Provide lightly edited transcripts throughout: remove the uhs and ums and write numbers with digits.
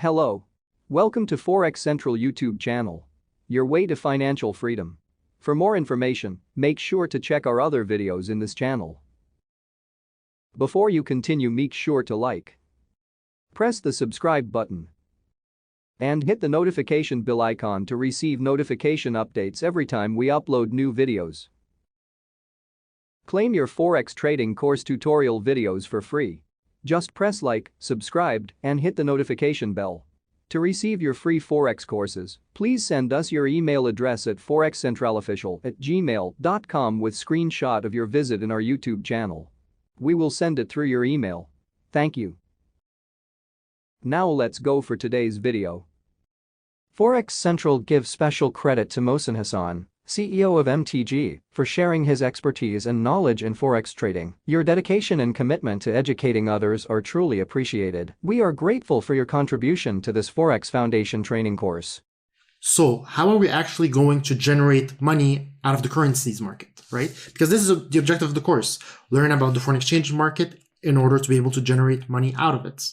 Hello. Welcome to Forex Central YouTube channel. Your way to financial freedom. For more information, make sure to check our other videos in this channel. Before you continue, make sure to like, press the subscribe button, and hit the notification bell icon to receive notification updates every time we upload new videos. Claim your Forex trading course tutorial videos for free. Just press like, subscribe, and hit the notification bell. To receive your free Forex courses, please send us your email address at forexcentralofficial@gmail.com with screenshot of your visit in our YouTube channel. We will send it through your email. Thank you. Now let's go for today's video. Forex Central gives special credit to Mohsen Hassan, CEO of MTG, for sharing his expertise and knowledge in Forex trading. Your dedication and commitment to educating others are truly appreciated. We are grateful for your contribution to this Forex Foundation training course. So how are we actually going to generate money out of the currencies market, right? Because this is the objective of the course. Learn about the foreign exchange market in order to be able to generate money out of it.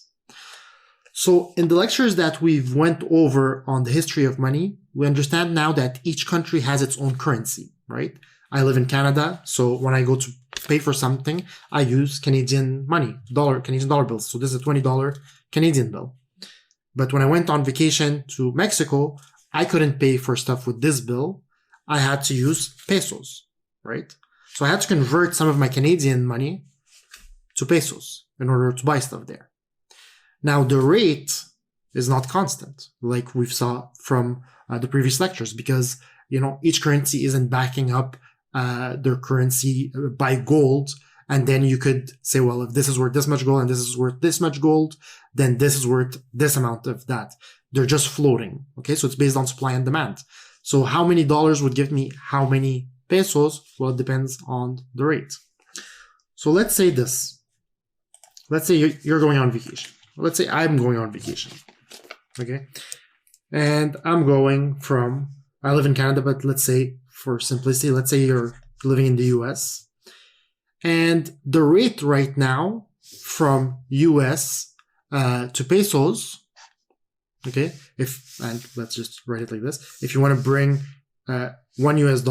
So in the lectures that we've went over on the history of money, we understand now that each country has its own currency, right? I live in Canada, so when I go to pay for something, I use Canadian money, Canadian dollar bills. So this is a $20 Canadian bill. But when I went on vacation to Mexico, I couldn't pay for stuff with this bill. I had to use pesos, right? So I had to convert some of my Canadian money to pesos in order to buy stuff there. Now the rate is not constant, like we've saw from the previous lectures, because each currency isn't backing up their currency by gold, and then you could say, well, if this is worth this much gold and this is worth this much gold, then this is worth this amount of that. They're just floating. Okay, so it's based on supply and demand. So how many dollars would give me how many pesos? Well, it depends on the rate. So let's say this. Let's say you're going on vacation. Let's say I'm going on vacation. Okay, and I'm going from, I live in Canada, but let's say for simplicity, let's say you're living in the US. And the rate right now from US to pesos, okay, and let's just write it like this. If you want to bring $1 US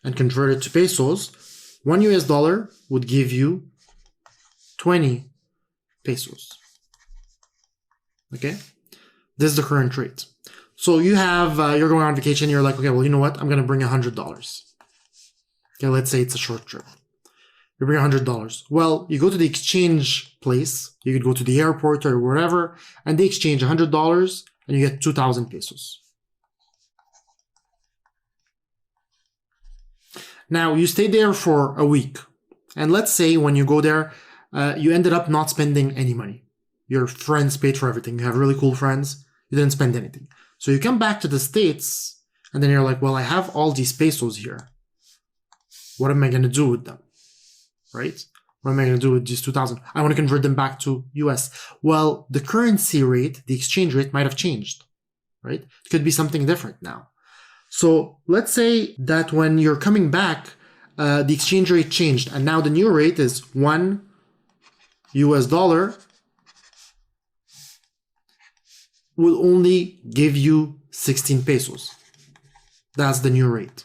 and convert it to pesos, $1 US would give you 20 pesos. Okay, this is the current rate. So you have, you're going on vacation, you're like, okay, well, you know what? I'm going to bring $100. Okay, let's say it's a short trip. You bring $100. Well, you go to the exchange place, you could go to the airport or wherever, and they exchange $100 and you get 2,000 pesos. Now you stay there for a week. And let's say when you go there, you ended up not spending any money. Your friends paid for everything. You have really cool friends. You didn't spend anything. So you come back to the States and then you're like, well, I have all these pesos here. What am I going to do with them? Right? What am I going to do with these 2,000? I want to convert them back to US. Well, the currency rate, the exchange rate might have changed, right? It could be something different now. So let's say that when you're coming back, the exchange rate changed and now the new rate is $1 US will only give you 16 pesos. That's the new rate,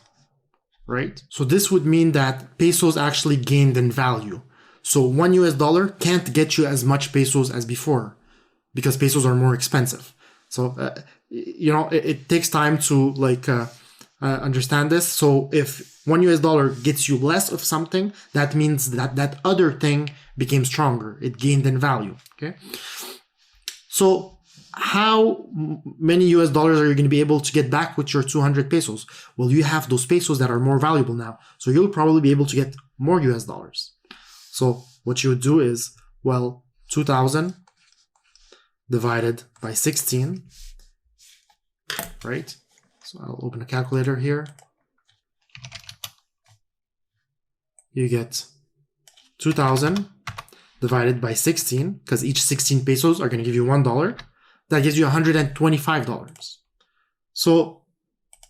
right? So this would mean that pesos actually gained in value. So $1 US can't get you as much pesos as before because pesos are more expensive. So, it takes time to understand this. So if $1 US gets you less of something, that means that that other thing became stronger. It gained in value, okay? So how many US dollars are you going to be able to get back with your 200 pesos? Well, you have those pesos that are more valuable now. So you'll probably be able to get more US dollars. So what you would do is, well, 2,000 divided by 16, right? So I'll open a calculator here. You get 2,000 divided by 16, because each 16 pesos are going to give you $1. That gives you $125. So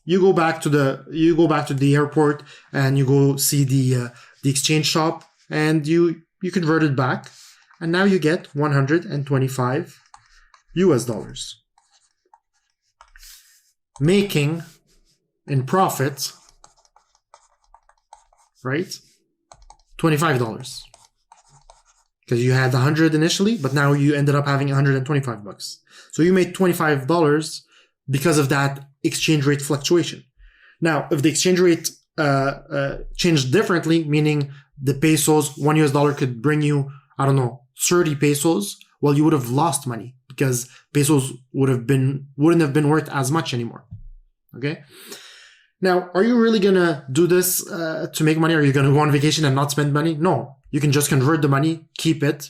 you go back to the airport and you go see the exchange shop and you convert it back and now you get 125 US dollars. Making in profit, right? $25. Because you had 100 initially, but now you ended up having 125 bucks. So you made $25 because of that exchange rate fluctuation. Now, if the exchange rate changed differently, meaning the pesos, $1 US could bring you, I don't know, 30 pesos, well, you would have lost money because pesos wouldn't have been worth as much anymore. Okay. Now, are you really gonna do this to make money? Are you gonna go on vacation and not spend money? No, you can just convert the money, keep it.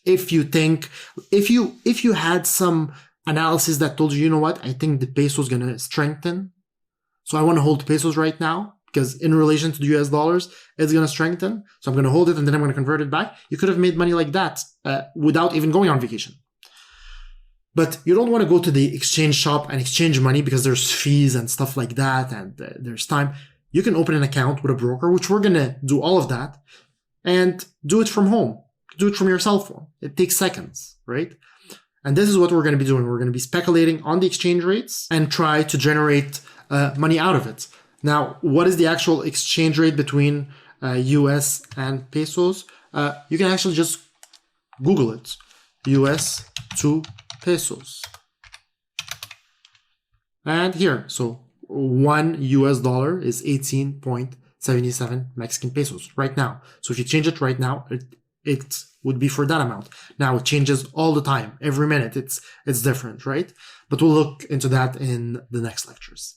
If you had some analysis that told you, you know what, I think the peso is gonna strengthen, so I want to hold pesos right now because in relation to the US dollars, it's gonna strengthen. So I'm gonna hold it and then I'm gonna convert it back. You could have made money like that without even going on vacation. But you don't want to go to the exchange shop and exchange money because there's fees and stuff like that, and there's time. You can open an account with a broker, which we're going to do all of that, and do it from home. Do it from your cell phone. It takes seconds, right? And this is what we're going to be doing. We're going to be speculating on the exchange rates and try to generate money out of it. Now, what is the actual exchange rate between US and pesos? You can actually just Google it. US to pesos. And here, so $1 US is 18.77 Mexican pesos right now. So if you change it right now, it would be for that amount. Now it changes all the time, every minute. It's different, right? But we'll look into that in the next lectures.